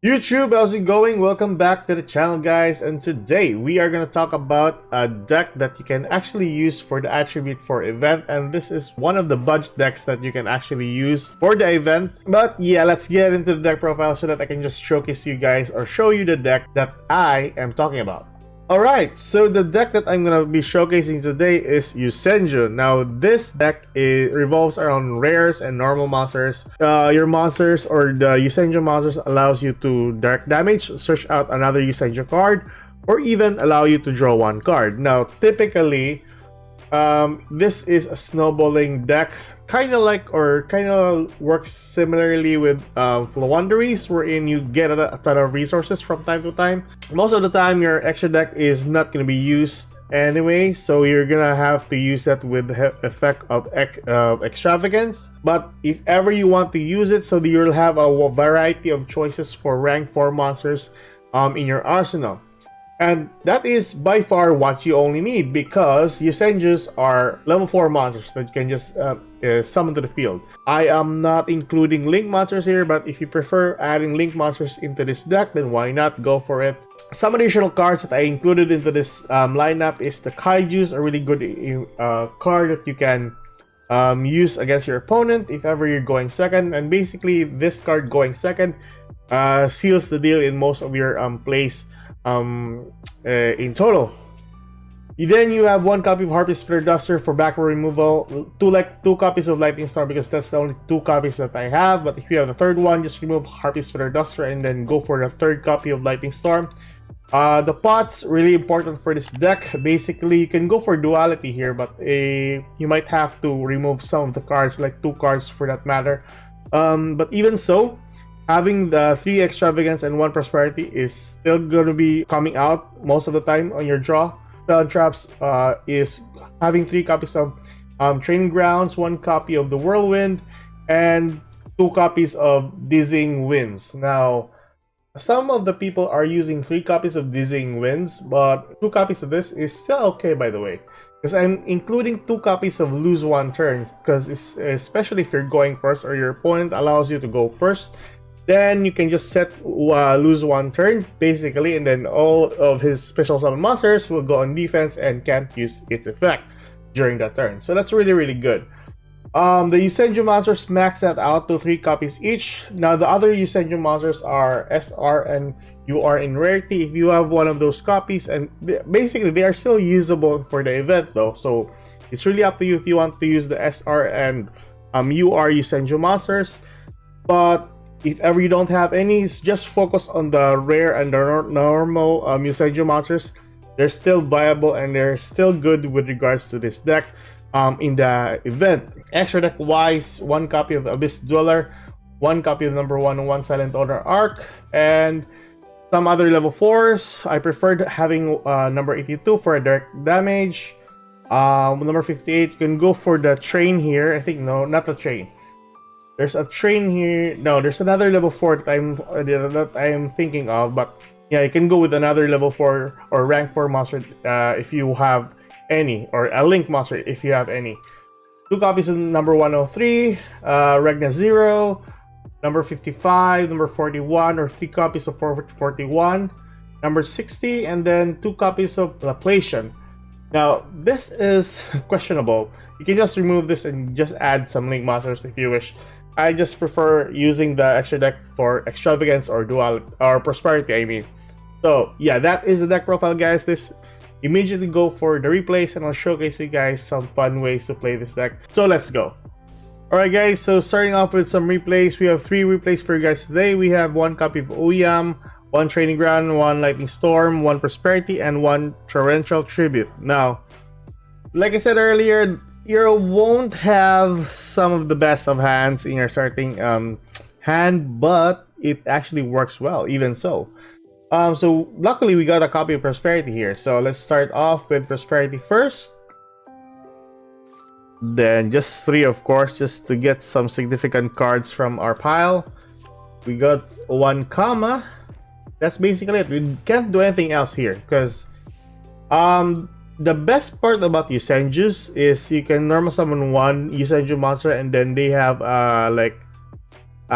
YouTube, how's it going? Welcome back to the channel, guys, and today we are going to talk about a deck that you can actually use for the attribute for event, and this is one of the budget decks that you can actually use for the event. But yeah, let's get into the deck profile so that I can just showcase you guys or show you the deck that I am talking about. Alright, so the deck that I'm going to be showcasing today is Yosenju. Now, this deck revolves around rares and normal monsters. Your monsters or the Yosenju monsters allows you to direct damage, search out another Yosenju card, or even allow you to draw one card. Now, typically, this is a snowballing deck, kind of works similarly with Flowanderies, wherein you get a ton of resources from time to time. Most of the time, your extra deck is not going to be used anyway, so you're gonna have to use that with the effect of extravagance. But if ever you want to use it, so that you'll have a variety of choices for rank 4 monsters in your arsenal. And that is by far what you only need, because Yosenjus are level 4 monsters that you can just summon to the field. I am not including link monsters here, but if you prefer adding link monsters into this deck, then why not go for it. Some additional cards that I included into this lineup is the Kaijus, a really good card that you can use against your opponent if ever you're going second. And basically, this card going second seals the deal in most of your plays in total. Then you have one copy of Harpy's Flitter Duster for backward removal, two copies of Lightning Storm, because that's the only 2 copies that I have. But if you have the third one, just remove Harpy's Flitter Duster and then go for the third copy of Lightning Storm. The pots, really important for this deck. Basically, you can go for duality here, but you might have to remove some of the cards, like 2 cards for that matter. But even so, having the 3 extravagance and 1 prosperity is still going to be coming out most of the time on your draw. Spell traps is having 3 copies of Training Grounds, 1 copy of the Whirlwind, and 2 copies of Dizzying Winds. Now, some of the people are using 3 copies of Dizzying Winds, but 2 copies of this is still okay, by the way. Because I'm including 2 copies of Lose One Turn, because especially if you're going first or your opponent allows you to go first, then you can just set lose 1 turn, basically, and then all of his special summon monsters will go on defense and can't use its effect during that turn. So that's really, really good. The Yosenju monsters max that out to 3 copies each. Now, the other Yosenju monsters are SR and UR in rarity. If you have one of those copies, and basically they are still usable for the event though, so it's really up to you if you want to use the SR and UR Yosenju monsters. But if ever you don't have any, just focus on the rare and the normal Yosenju monsters. They're still viable and they're still good with regards to this deck in the event. Extra deck wise, 1 copy of the Abyss Dweller, 1 copy of number 1 and 1 Silent Order Arc, and some other level 4s. I preferred having number 82 for a direct damage. Number 58, you can go for the train here. I think, no, not the train. There's a train here. No, there's another level 4 that I'm thinking of. But yeah, you can go with another level 4 or rank 4 monster if you have any, or a link monster if you have any. 2 copies of number 103, Regna 0, number 55, number 41, or 3 copies of 41, number 60, and then 2 copies of Laplacian. Now, this is questionable. You can just remove this and just add some link monsters if you wish. I just prefer using the extra deck for extravagance or dual or prosperity, I mean. So yeah, that is the deck profile, guys. This immediately go for the replays, and I'll showcase you guys some fun ways to play this deck. So let's go. Alright guys, so starting off with some replays, we have 3 replays for you guys today. We have 1 copy of Oyam, 1 Training Ground, 1 Lightning Storm, 1 Prosperity, and 1 Torrential Tribute. Now, like I said earlier, you won't have some of the best of hands in your starting hand, but it actually works well, even so. So luckily we got a copy of Prosperity here. So let's start off with Prosperity first. Then just 3, of course, just to get some significant cards from our pile. We got 1 comma. That's basically it. We can't do anything else here, because the best part about Yosenjus is you can normal summon 1 Yosenju monster, and then they have like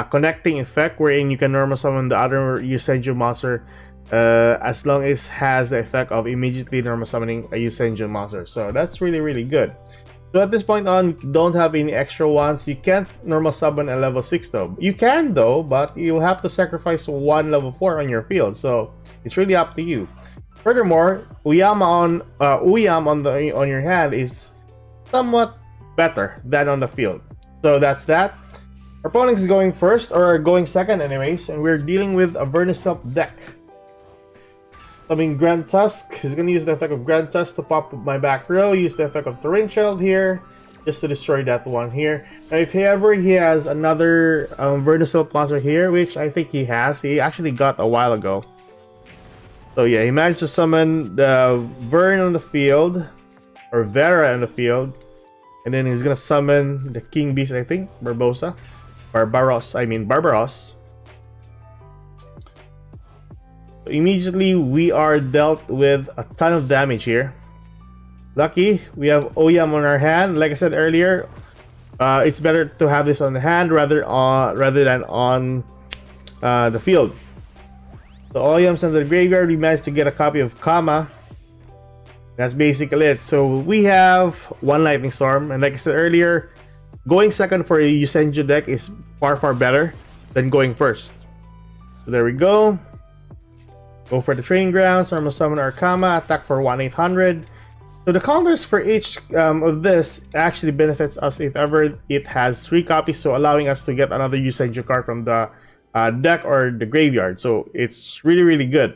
connecting effect wherein you can normal summon the other Yosenju monster as long as it has the effect of immediately normal summoning a Yosenju monster. So that's really good. So at this point on, you don't have any extra ones. You can't normal summon a level 6 though. You can though, but you'll have to sacrifice one level 4 on your field. So it's really up to you. Furthermore, Uyam on your hand is somewhat better than on the field. So that's that. Our opponent is going first, or going second anyways, and we're dealing with a Vernicelp deck. I mean, Grand Tusk. He's going to use the effect of Grand Tusk to pop my back row, use the effect of Torrential here, just to destroy that one here. Now, if ever he has another Vernicelp monster here, which I think he has, he actually got a while ago. So yeah, he managed to summon the Vern on the field, or Vera on the field, and then he's gonna summon the King Beast, I think, Barbossa. Barbaros. So immediately, we are dealt with a ton of damage here. Lucky, we have Oyam on our hand. Like I said earlier, it's better to have this on the hand rather than on the field. So Oyam's in the graveyard. We managed to get a copy of Kama. That's basically it. So we have one Lightning Storm, and like I said earlier, going second for a Yosenju deck is far better than going first. So there we go. Go for the training grounds. Normal summon our Kama. Attack for 1/800. So the counters for each of this actually benefits us if ever it has 3 copies, so allowing us to get another Yosenju card from the deck or the graveyard. So it's really good.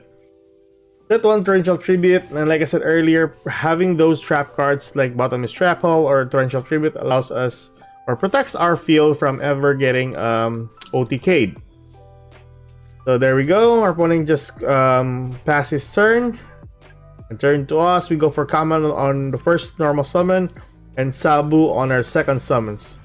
That one Torrential Tribute, and like I said earlier, having those trap cards like Bottomless Trap Hole or Torrential Tribute allows us or protects our field from ever getting OTK'd. So there we go. Our opponent just passed his turn. And turn to us, we go for Kama on the first normal summon and Sabu on our second summons.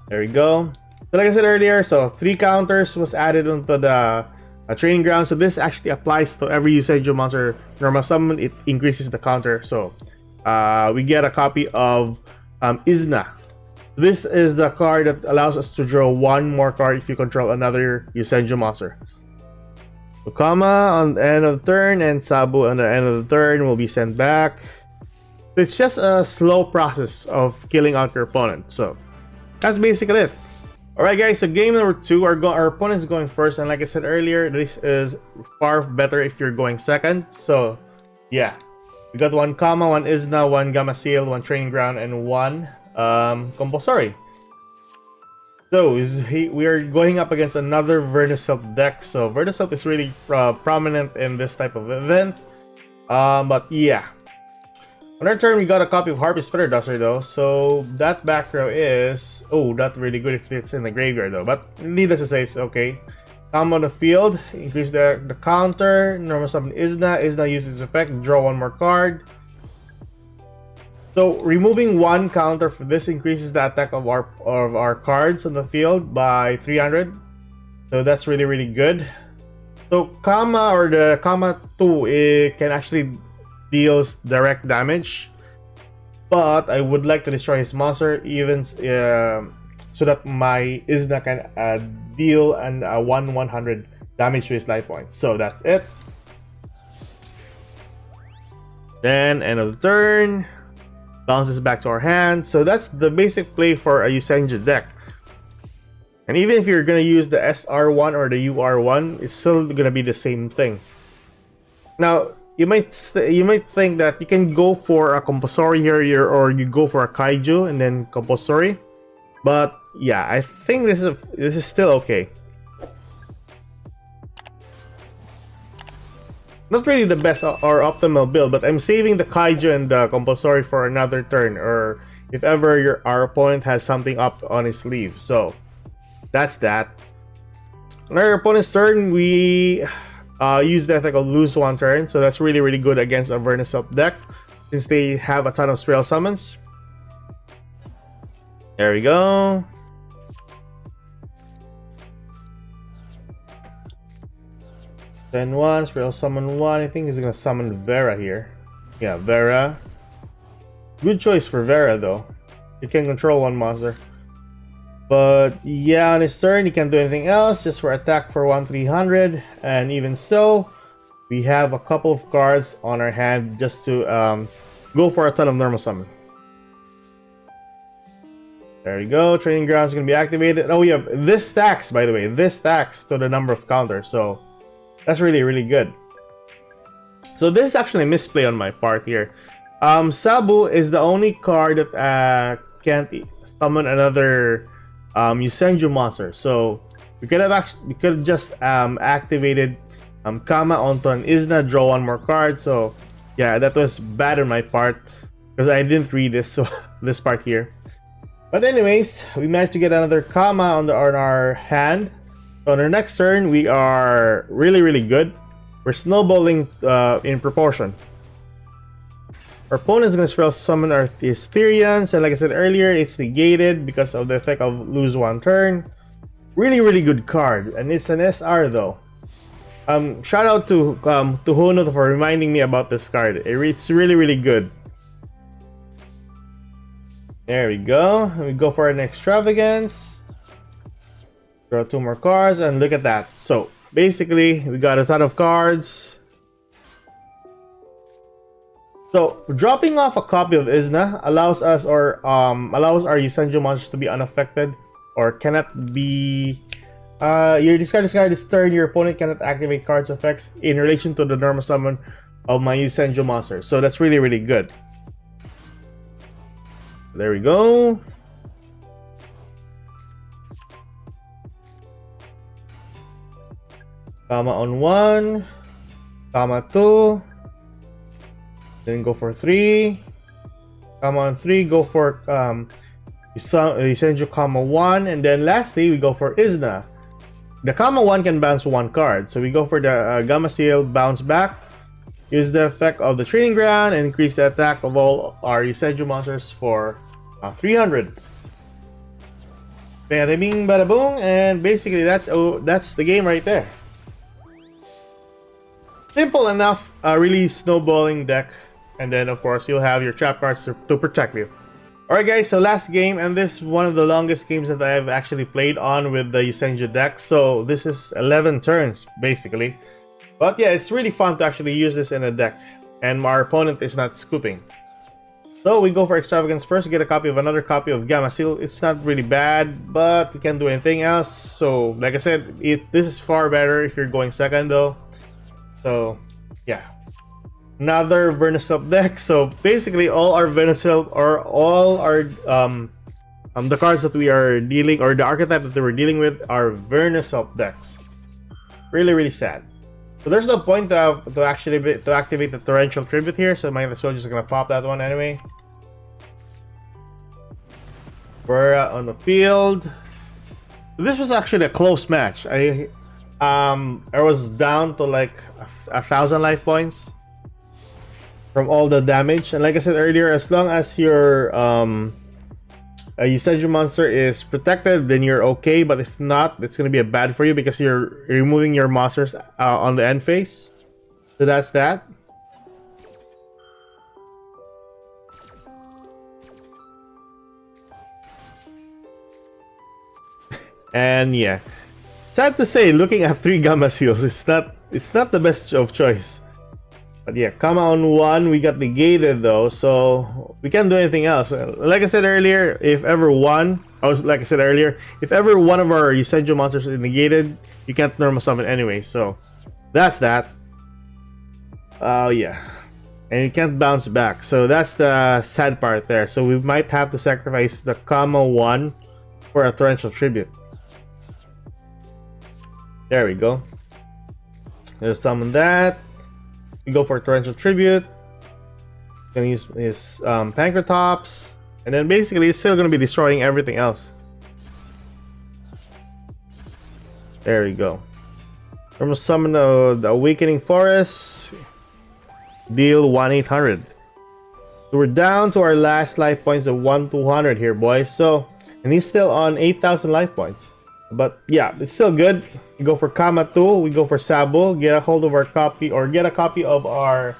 There we go. So like I said earlier, so 3 counters was added onto the training ground. So this actually applies to every Yosenju monster normal summon. It increases the counter. So we get a copy of Izna. This is the card that allows us to draw 1 more card if you control another Yosenju monster. So Kama on the end of the turn and Sabu on the end of the turn will be sent back. It's just a slow process of killing out your opponent. So that's basically it. Alright guys, so game number 2, our opponent's going first, and like I said earlier, this is far better if you're going second. So yeah, we got 1 Kama, 1 Izna, 1 Gamma Seal, 1 Training Ground, and 1 Compulsory. So we are going up against another Vernicelp deck. So Vernicelp is really prominent in this type of event. But yeah. On our turn, we got a copy of Harpy's Feather Duster though. So that back row is... Oh, not really good if it's in the graveyard though. But needless to say, it's okay. Come on the field. Increase the counter. Normal summon Izna. Izna uses effect. Draw 1 more card. So removing 1 counter for this increases the attack of our cards on the field by 300. So that's really good. So Kama or the Kama 2, it can actually deals direct damage, but I would like to destroy his monster even so that my Izna can deal an 1/100 damage to his life points. So that's it. Then end of the turn. Bounces back to our hand. So that's the basic play for a Yosenju deck. And even if you're gonna use the SR1 or the UR1, it's still gonna be the same thing. Now you might think that you can go for a compulsory here, or you go for a kaiju and then compulsory, but yeah, I think this is still okay. Not really the best or optimal build, but I'm saving the kaiju and the compulsory for another turn, or if ever our opponent has something up on his sleeve. So that's that. On our opponent's turn, we use the effect of lose 1 turn, so that's really good against a Vernicelp deck since they have a ton of spell summons. There we go. Then 1, spell summon 1. I think he's gonna summon Vera here. Yeah, Vera. Good choice for Vera though. It can control 1 monster. But yeah, on his turn, he can't do anything else, just for attack for 1,300. And even so, we have a couple of cards on our hand just to go for a ton of normal summon. There we go. Training grounds is going to be activated. Oh, yeah, this stacks, by the way. This stacks to the number of counters, so that's really, really good. So this is actually a misplay on my part here. Sabu is the only card that can't summon another Yosenju monster. So we could have just activated Kama onto an Izna, draw one more card. So yeah, that was bad on my part because I didn't read this, so this part here. But anyways, we managed to get another Kama on our hand. So on our next turn, we are really, really good. We're snowballing in proportion. Our opponent's going to spell summon our Therians, and like I said earlier, it's negated because of the effect of lose one turn. Really, really good card, and it's an SR though. Shout out to Hono for reminding me about this card. It's really, really good. There we go. We go for an extravagance. Draw two more cards, and look at that. So basically, we got a ton of cards. So dropping off a copy of Izna allows us, or allows our Yosenju monsters to be unaffected, or cannot be. Your discard this turn. Your opponent cannot activate cards effects in relation to the normal summon of my Yosenju monster. So that's really, really good. There we go. Kama on 1, Kama 2, then go for 3, Kama on 3, go for Yosenju Kama 1, and then lastly we go for Izna. The Kama 1 can bounce one card, so we go for the Gamma Seal, bounce back, use the effect of the training ground, and increase the attack of all our Yosenju monsters for 300. Bada bing, bada boom, and basically that's the game right there. Simple enough, really snowballing deck, and then of course you'll have your trap cards to protect you. Alright guys, so last game, and this is one of the longest games that I've actually played on with the Yosenju deck. So this is 11 turns basically, but yeah, it's really fun to actually use this in a deck, and our opponent is not scooping. So we go for extravagance first, get a copy of another copy of Gamma Seal. It's not really bad, but we can't do anything else. So like I said, this is far better if you're going second though. So yeah, another Vernisop deck. So basically all our Vernisop, or all our the cards that we are dealing, or the archetype that we're dealing with, are Vernisop decks. Really, really sad. So there's no point to activate the torrential tribute here, so might as well just gonna pop that one anyway. We're on the field. This was actually a close match. I was down to like 1,000 life points from all the damage, and like I said earlier, as long as your Yosenju monster is protected, then you're okay. But if not, it's gonna be bad for you because you're removing your monsters on the end phase. So that's that. And yeah, sad to say, looking at 3 Gamma Seals, it's not the best of choice. But yeah, Kama on 1, we got negated though, so we can't do anything else. Like I said earlier, if ever one of our Yosenju monsters is negated, you can't normal summon anyway. So that's that. Yeah, and you can't bounce back. So that's the sad part there. So we might have to sacrifice the Kama 1 for a torrential tribute. There we go. Let's summon that. We go for torrential tribute. Gonna use his Pankratops, and then basically it's still gonna be destroying everything else. There we go. We're gonna summon the Awakening Forest. Deal 1,800. So we're down to our last life points of 1,200 here, boys. So, and he's still on 8,000 life points. But yeah, it's still good. We go for Kama 2, we go for Sabo, get a hold of our copy, or get a copy of our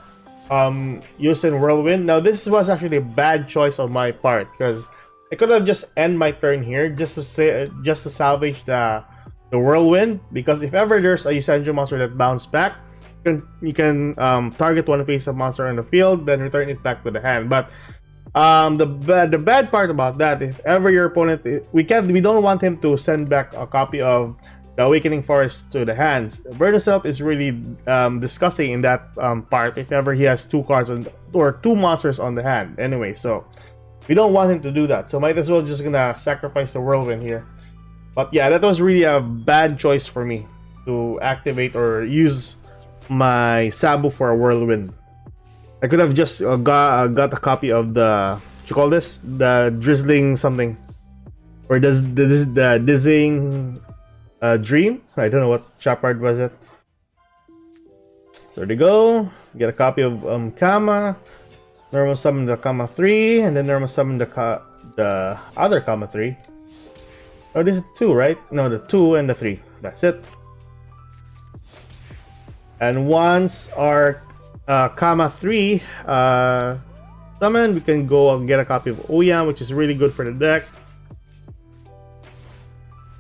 Yosen Whirlwind. Now this was actually a bad choice on my part because I could have just end my turn here just to salvage the whirlwind, because if ever there's a Yosenju monster that bounce back, you can target one face-up monster on the field, then return it back to the hand. But the bad part about that, if ever your opponent, we don't want him to send back a copy of the Awakening Forest to the hands. Burn Itself is really disgusting in that part if ever he has 2 cards or 2 monsters on the hand. Anyway, so we don't want him to do that. So might as well just gonna sacrifice the whirlwind here. But yeah, that was really a bad choice for me to activate or use my Sabu for a whirlwind. I could have just got a copy of the, what you call this? The drizzling something. Or the dizzying dream? I don't know what chapard was it. So there you go. Get a copy of Kama. Normal summon the Kama 3, and then normal summon the other Kama 3. Oh, this is 2, right? No, the 2 and the 3. That's it. And once our Kama 3 summon, we can go and get a copy of Ouyam, which is really good for the deck.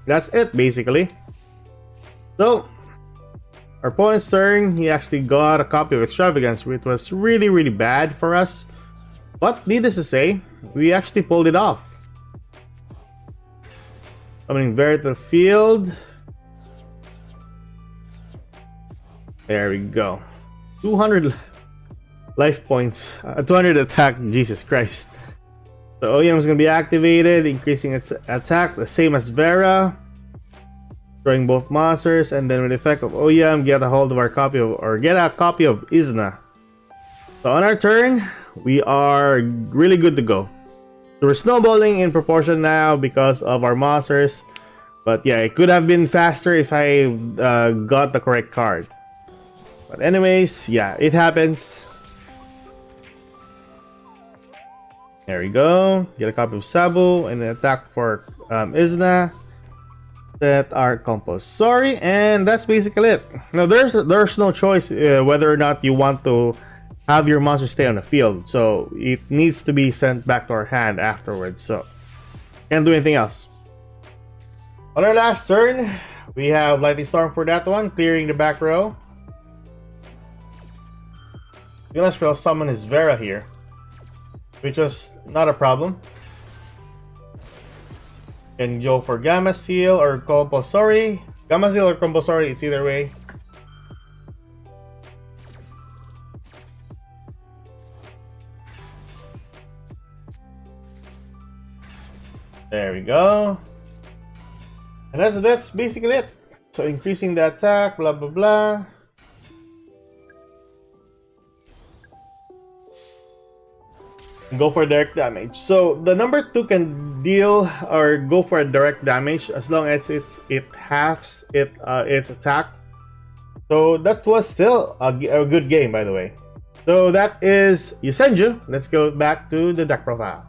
That's it, basically. So, our opponent's turn, he actually got a copy of Extravagance, which was really, really bad for us. But needless to say, we actually pulled it off. Summoning Vera to the field. There we go. 200 life points. 200 attack. Jesus Christ. So Ouyam is going to be activated, increasing its attack, the same as Vera. Destroying both monsters, and then with the effect of Ouyam, get a hold of our copy of, or get a copy of Izna. So on our turn, we are really good to go. So we're snowballing in proportion now because of our monsters. But yeah, it could have been faster if I got the correct card. But anyways, yeah, it happens. There we go. Get a copy of Sabu and an attack for Izna. Set our compulsory, and that's basically it. Now there's no choice whether or not you want to have your monster stay on the field, so it needs to be sent back to our hand afterwards, so can't do anything else. On our last turn, we have Lightning Storm for that one, clearing the back row. Gonna spell summon his Vera here, which was not a problem. Can go for Gamma Seal or Compulsory. Gamma Seal or Compulsory, it's either way. There we go. And that's basically it. So increasing the attack, blah blah blah. Go for direct damage. So the number 2 can deal or go for a direct damage as long as it halves its attack. So that was still a good game, by the way. So that is Yosenju. Let's go back to the deck profile.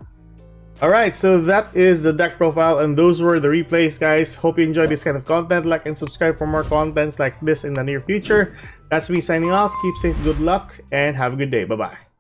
Alright, so that is the deck profile, and those were the replays, guys. Hope you enjoyed this kind of content. Like and subscribe for more contents like this in the near future. That's me signing off. Keep safe, good luck, and have a good day. Bye-bye.